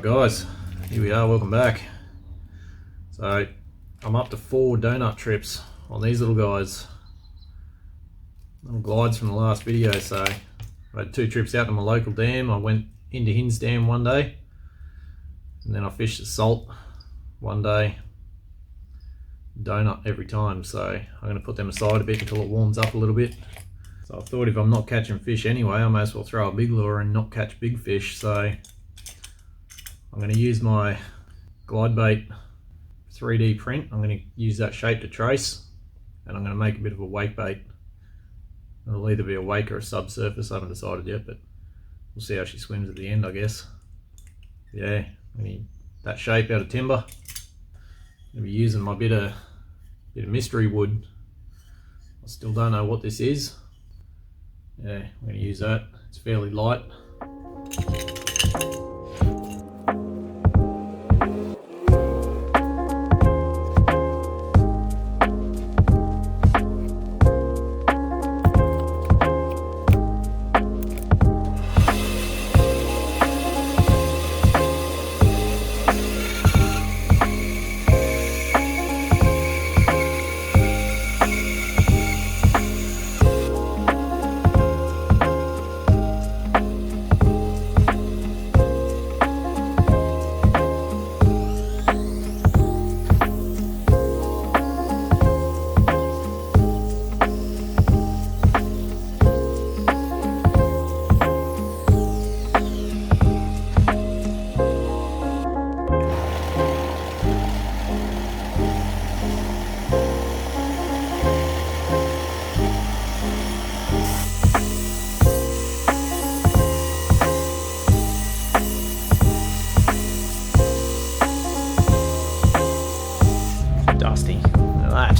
Alright guys, here we are, welcome back. So I'm up to 4 donut trips on these little guys. Little glides from the last video. So I had 2 trips out to my local dam. I went into Hin's Dam one day and then I fished the salt one day. Donut every time, so I'm going to put them aside a bit until it warms up a little bit. So I thought if I'm not catching fish anyway, I may as well throw a big lure and not catch big fish. So I'm going to use my glide bait 3D print. I'm going to use that shape to trace, and I'm going to make a bit of a wake bait. It'll either be a wake or a subsurface, I haven't decided yet, but we'll see how she swims at the end, I guess. Yeah, I need that shape out of timber. I'm going to be using my bit of mystery wood. I still don't know what this is. Yeah, I'm going to use that. It's fairly light. Dusty. Look at that.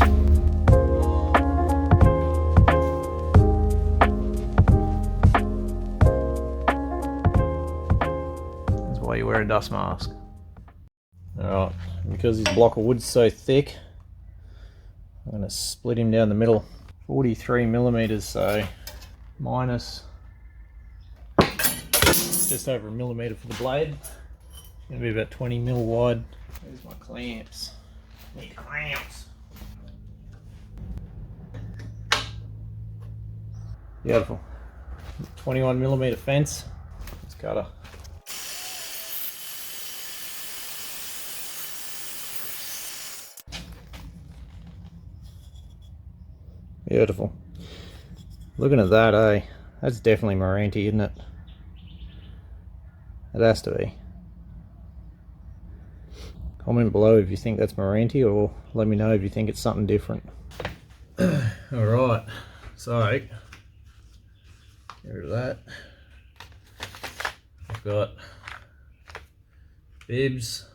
That's why you wear a dust mask. Alright, because this block of wood's so thick, I'm going to split him down the middle. 43 millimeters, so minus just over 1 millimeter for the blade. It's going to be about 20 mil wide. There's my clamps. Need clamps. Beautiful. 21 millimeter fence. Let's cut her. Beautiful. Looking at that, eh? That's definitely Moranti, isn't it? It has to be. Comment below if you think that's Moranti, or let me know if you think it's something different. Alright, so get rid of that. I've got bibs,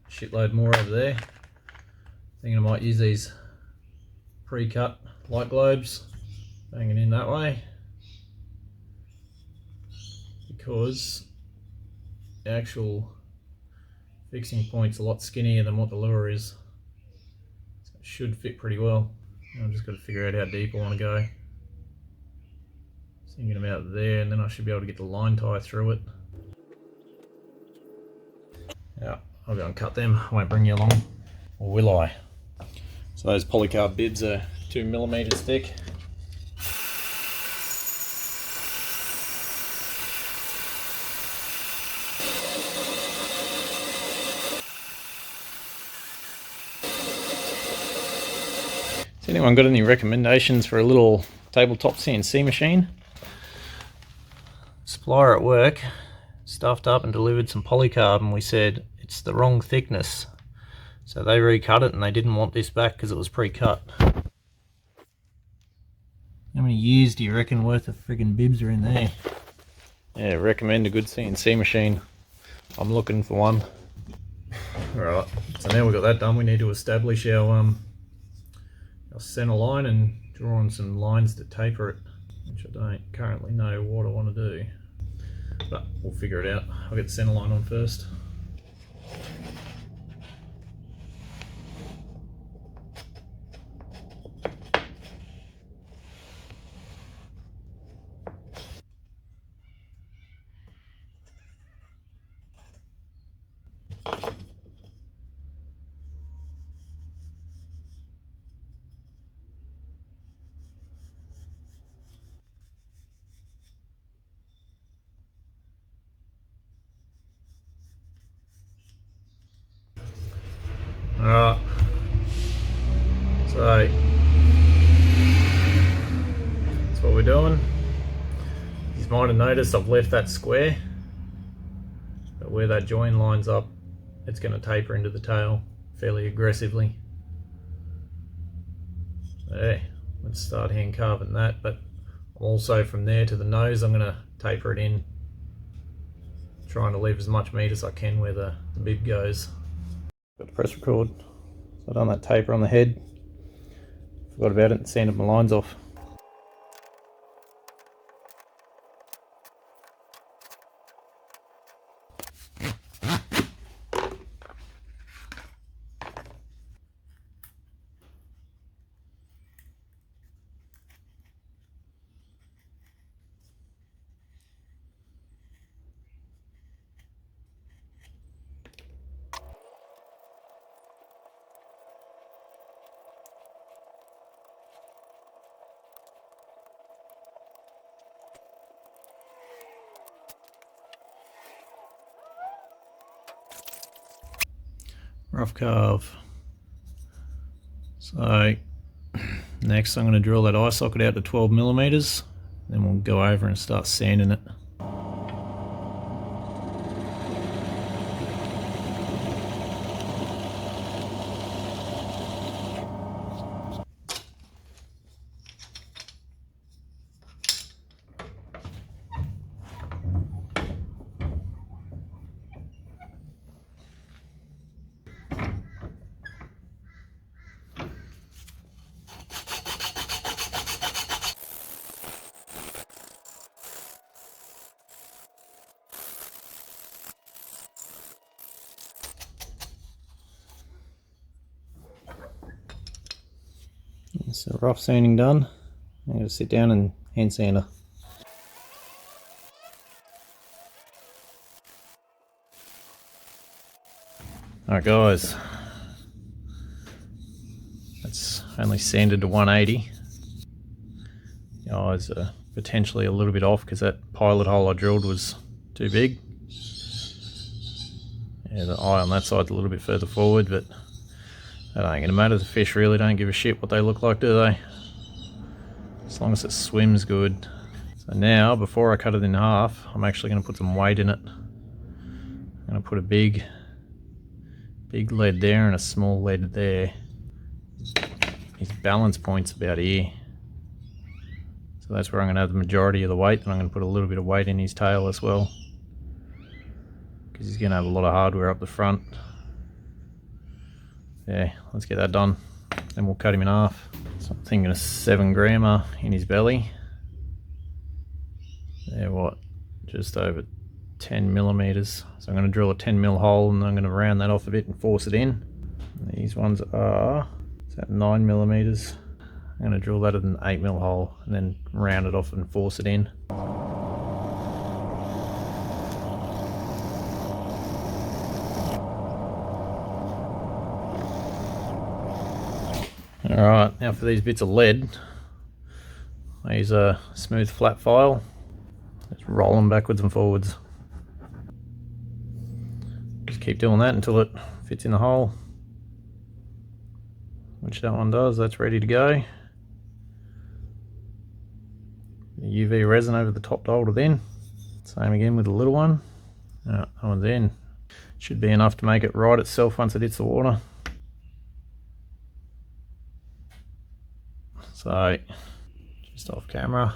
shitload more over there. Thinking I might use these pre-cut light globes, bang it in that way, because the actual fixing point's a lot skinnier than what the lure is. So it should fit pretty well. I've just got to figure out how deep I want to go. Thinking about there, and then I should be able to get the line tie through it. Yeah, I'll go and cut them. I won't bring you along. Or will I? So those polycarb bibs are 2 millimeters thick. Has anyone got any recommendations for a little tabletop CNC machine? Supplier at work stuffed up and delivered some polycarb, and we said it's the wrong thickness. So they recut it and they didn't want this back because it was pre-cut. How many years do you reckon worth of friggin' bibs are in there? Yeah, recommend a good CNC machine. I'm looking for one. Alright, so now we've got that done, we need to establish our center line and draw on some lines to taper it, which I don't currently know what I want to do, but we'll figure it out. I'll get the center line on first. Alright, so that's what we're doing. You might have noticed I've left that square, but where that join lines up, it's going to taper into the tail fairly aggressively. So yeah, let's start hand carving that, but also from there to the nose I'm going to taper it in, trying to leave as much meat as I can where the bib goes. Got to press record. So I've done that taper on the head, forgot about it and sanded my lines off. Rough carve. So next I'm going to drill that eye socket out to 12mm, then we'll go over and start sanding it. So rough sanding done. I'm going to sit down and hand sander. Alright guys, that's only sanded to 180. The eyes are potentially a little bit off because that pilot hole I drilled was too big. Yeah, the eye on that side's a little bit further forward, but that ain't gonna matter. The fish really don't give a shit what they look like, do they? As long as it swims good. So now, before I cut it in half, I'm actually gonna put some weight in it. I'm gonna put a big lead there and a small lead there. His balance point's about here. So that's where I'm gonna have the majority of the weight, and I'm gonna put a little bit of weight in his tail as well, because he's gonna have a lot of hardware up the front. Yeah, let's get that done, then we'll cut him in half. So I'm thinking a 7-grammer in his belly. They're what, just over 10mm. So I'm going to drill a 10mm hole and I'm going to round that off a bit and force it in. And these ones are, is that 9mm? I'm going to drill that at an 8mm hole and then round it off and force it in. Alright, now for these bits of lead, I use a smooth flat file. Just roll them backwards and forwards. Just keep doing that until it fits in the hole, which that one does. That's ready to go. The UV resin over the top to hold it in. Same again with the little one. That one's in. Should be enough to make it right itself once it hits the water. So, just off camera,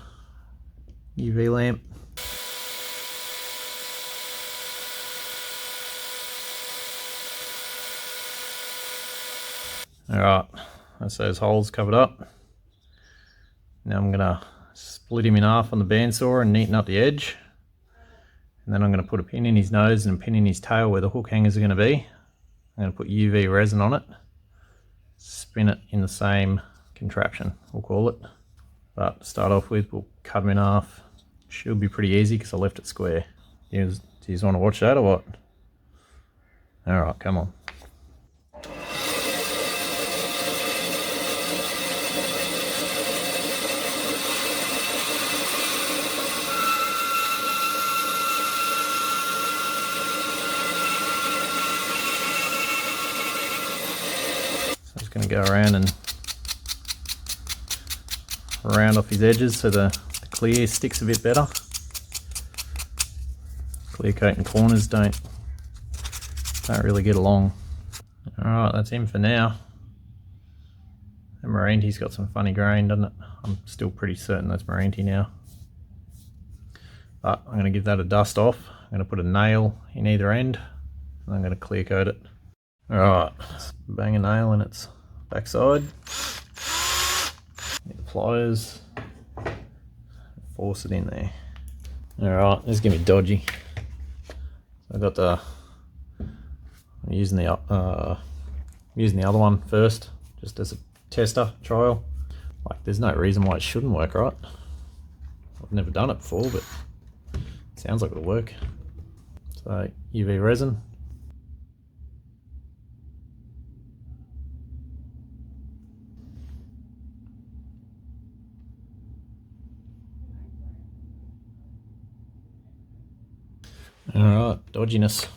UV lamp. Alright, that's those holes covered up. Now I'm going to split him in half on the bandsaw and neaten up the edge. And then I'm going to put a pin in his nose and a pin in his tail where the hook hangers are going to be. I'm going to put UV resin on it, spin it in the same contraption, we'll call it. But to start off with, we'll cut them in half. Should be pretty easy because I left it square. Do you want to watch that or what? Alright, come on. going to go around and round off his edges so the clear sticks a bit better. Clear coat and corners don't really get along. Alright, that's him for now. And Moranti's got some funny grain, doesn't it? I'm still pretty certain that's Moranti now. But I'm going to give that a dust off. I'm going to put a nail in either end and I'm going to clear coat it. Alright, let's bang a nail in its backside. Get the pliers. Force it in there. Alright, this is going to be dodgy. So I've got the... I'm using the other one first, just as a tester trial. Like, there's no reason why it shouldn't work, right? I've never done it before, but it sounds like it'll work. So UV resin. Alright, dodginess.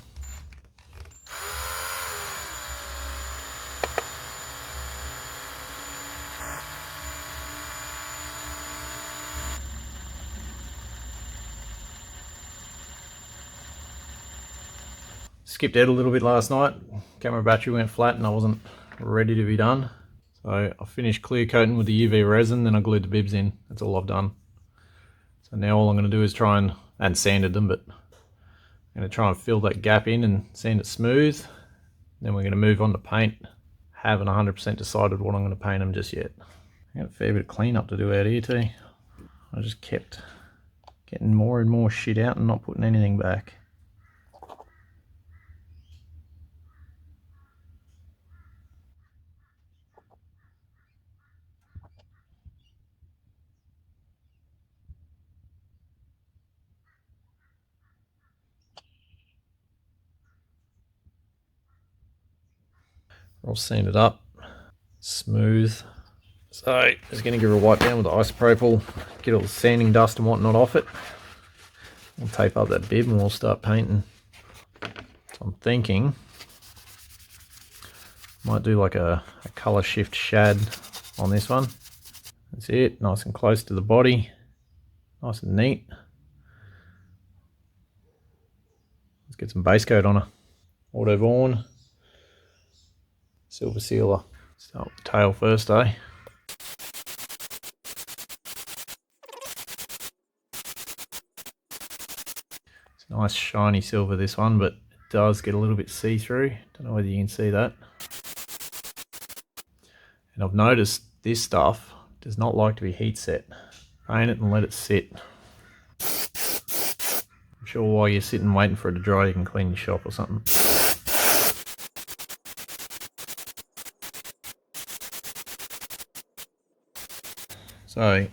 Skipped out a little bit last night. Camera battery went flat and I wasn't ready to be done. So I finished clear coating with the UV resin, then I glued the bibs in. That's all I've done. So now all I'm going to do is try and sanded them, but I'm going to try and fill that gap in and sand it smooth. Then we're going to move on to paint. Haven't 100% decided what I'm going to paint them just yet. I got a fair bit of cleanup to do out here too. I just kept getting more and more shit out and not putting anything back. I'll sand it up, smooth. So just going to give it a wipe down with the isopropyl, get all the sanding dust and whatnot off it. We'll tape up that bib and we'll start painting. So I'm thinking might do like a colour shift shad on this one. That's it, nice and close to the body, nice and neat. Let's get some base coat on her. Auto Vorn. Silver sealer. Start with the tail first, eh? It's a nice shiny silver, this one, but it does get a little bit see-through. Don't know whether you can see that. And I've noticed this stuff does not like to be heat set. Paint it and let it sit. I'm sure while you're sitting waiting for it to dry, you can clean your shop or something. So,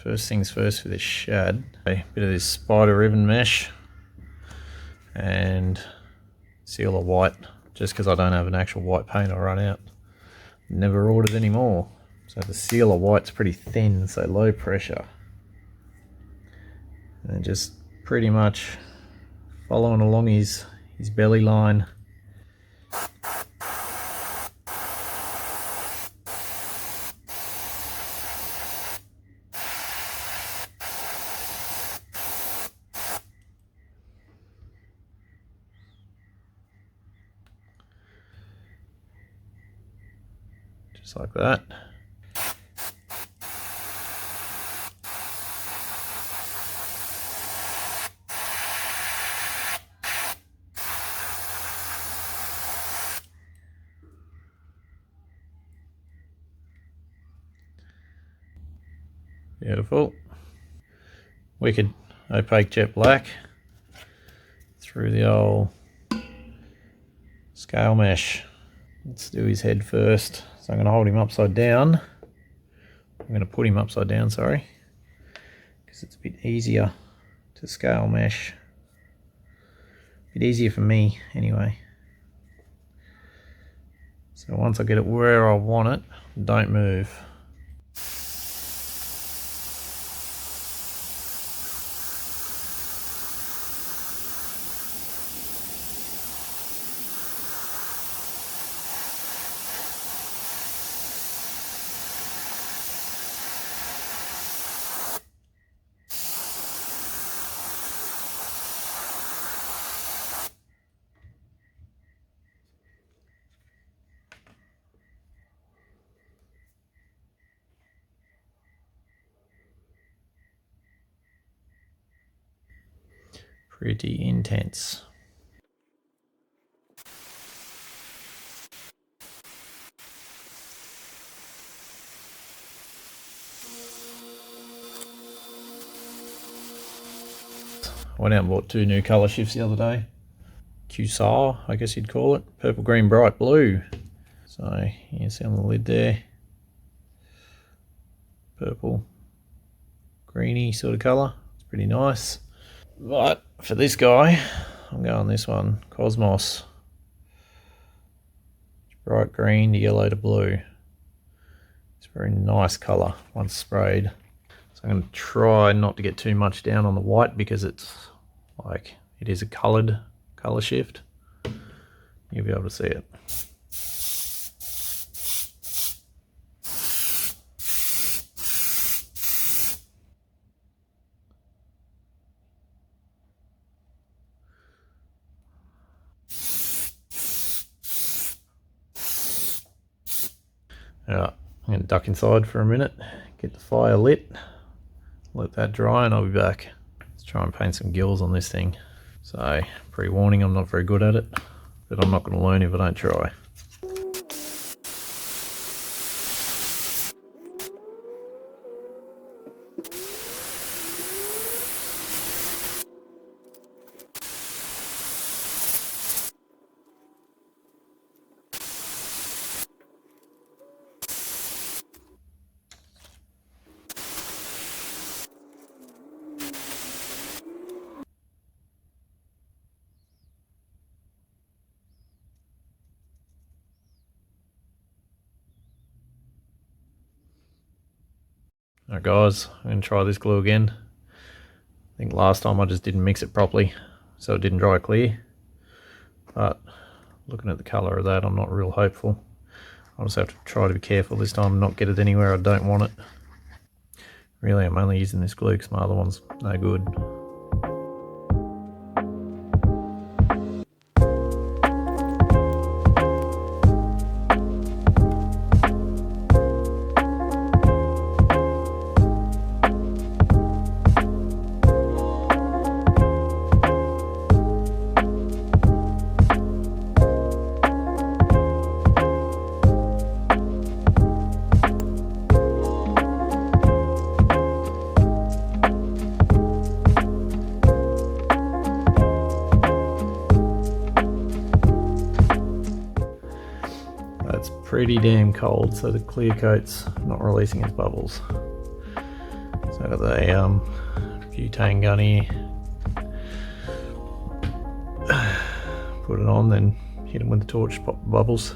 first things first for this shad, a bit of this spider ribbon mesh and sealer white, just because I don't have an actual white paint, I'll run out. Never ordered any more. So the sealer white's pretty thin, so low pressure. And just pretty much following along his belly line. Just like that. Beautiful. Wicked opaque jet black through the old scale mesh. Let's do his head first. So I'm going to hold him upside down. I'm going to put him upside down, sorry, because it's a bit easier to scale mesh. A bit easier for me anyway. So once I get it where I want it, don't move. pretty intense. I went out and bought 2 new colour shifts the other day. Cursor, I guess you'd call it. Purple, green, bright blue. So you can see on the lid there. Purple, greeny sort of colour. It's pretty nice. But for this guy, I'm going this one. Cosmos. Bright green to yellow to blue. It's a very nice colour once sprayed. So I'm going to try not to get too much down on the white because it's like it is a coloured colour shift. You'll be able to see it. Alright, I'm going to duck inside for a minute, get the fire lit, let that dry, and I'll be back. Let's try and paint some gills on this thing. So, pre-warning, I'm not very good at it, but I'm not going to learn if I don't try. Alright guys, I'm going to try this glue again. I think last time I just didn't mix it properly, so it didn't dry clear. But looking at the colour of that, I'm not real hopeful. I'll just have to try to be careful this time and not get it anywhere I don't want it. Really, I'm only using this glue because my other one's no good. It's pretty damn cold, so the clear coat's not releasing its bubbles. So I've got the butane gun here. Put it on, then hit them with the torch, pop the bubbles.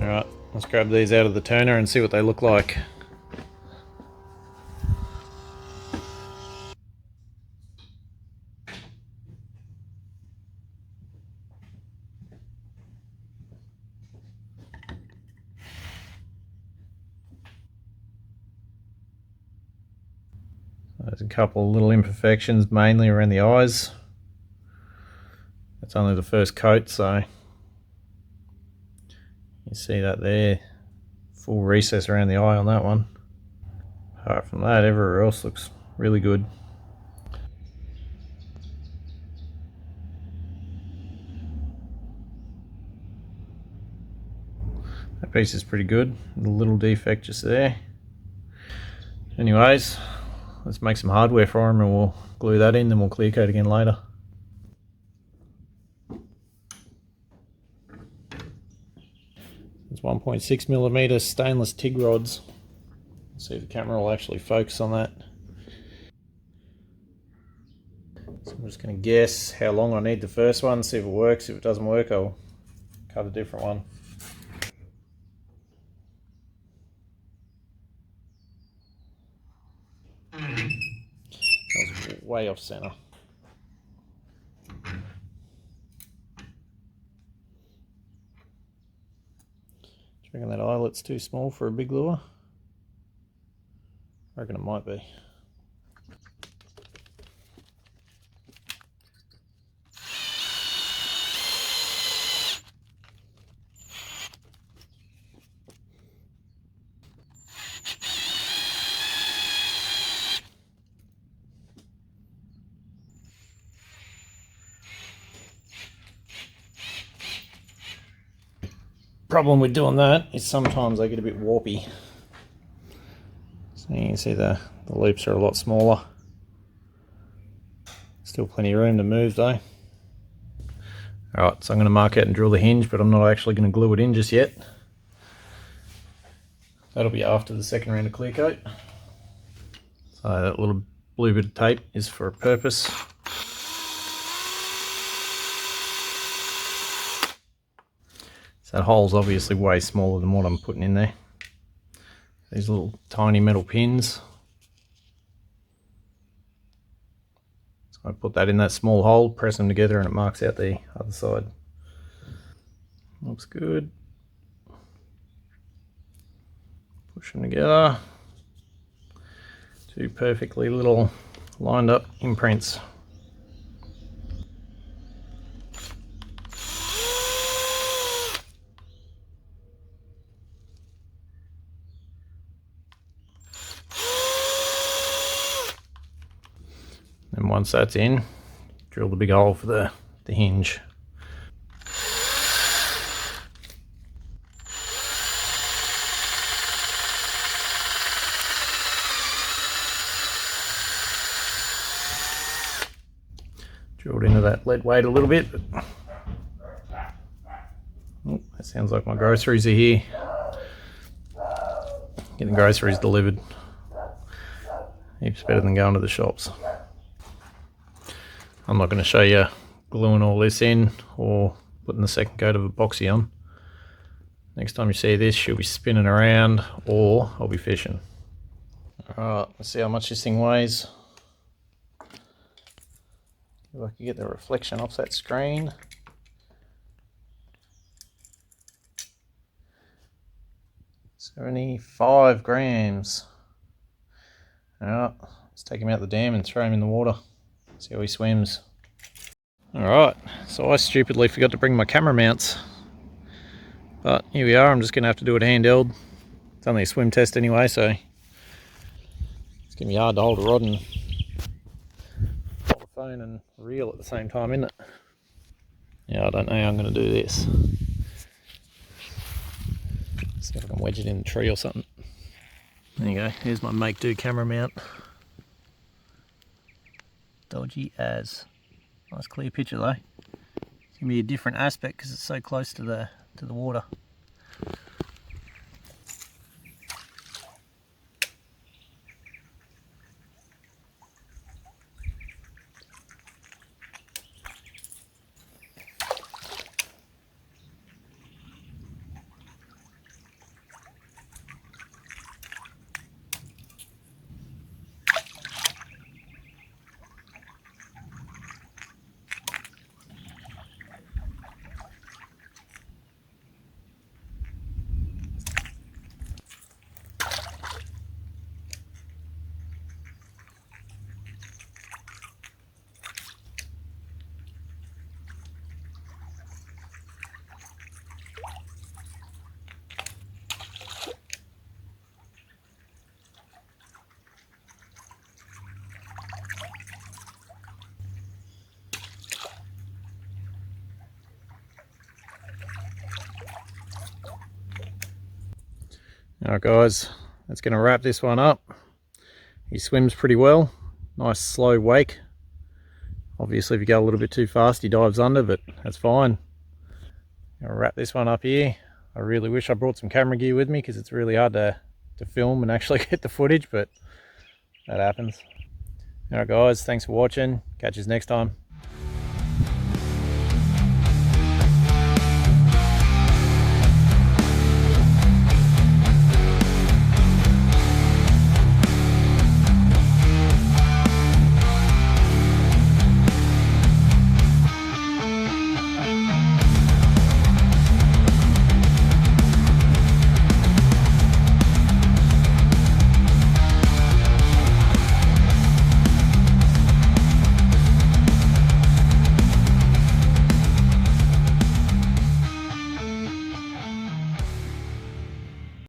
Alright, let's grab these out of the toner and see what they look like. There's a couple of little imperfections, mainly around the eyes. That's only the first coat, so you see that there. Full recess around the eye on that one. Apart from that, everywhere else looks really good. That piece is pretty good. A little defect just there. Anyways, let's make some hardware for him and we'll glue that in, then we'll clear coat again later. It's 1.6mm stainless TIG rods. Let's see if the camera will actually focus on that. So I'm just going to guess how long I need the first one, see if it works. If it doesn't work, I'll cut a different one. That was way off center. Do you reckon that eyelet's too small for a big lure? I reckon it might be. Problem with doing that is sometimes they get a bit warpy. So you can see the loops are a lot smaller. Still plenty of room to move though. Alright, so I'm going to mark out and drill the hinge, but I'm not actually going to glue it in just yet. That'll be after the second round of clear coat. So that little blue bit of tape is for a purpose. So that hole's obviously way smaller than what I'm putting in there. These little tiny metal pins. So I put that in that small hole, press them together, and it marks out the other side. Looks good. Push them together. Two perfectly little lined up imprints. And once that's in, drill the big hole for the hinge. Drilled into that lead weight a little bit. But oh, that sounds like my groceries are here. Getting groceries delivered. Heaps better than going to the shops. I'm not going to show you gluing all this in or putting the second coat of epoxy on. Next time you see this, she'll be spinning around or I'll be fishing. Alright, let's see how much this thing weighs. If I can get the reflection off that screen. $75 grams. Alright, let's take him out the dam and throw him in the water. See how he swims. Alright, so I stupidly forgot to bring my camera mounts. But here we are, I'm just going to have to do it handheld. It's only a swim test anyway, so it's going to be hard to hold a rod and hold the phone and reel at the same time, isn't it? Yeah, I don't know how I'm going to do this. See if I can wedge it in the tree or something. There you go, here's my make-do camera mount. Dodgy as. Nice clear picture though. It's gonna be a different aspect because it's so close to the water. Alright guys, that's going to wrap this one up. He swims pretty well, nice slow wake. Obviously if you go a little bit too fast he dives under, but that's fine. I'll wrap this one up here. I really wish I brought some camera gear with me because it's really hard to film and actually get the footage, but that happens. Alright guys, thanks for watching. Catch us next time.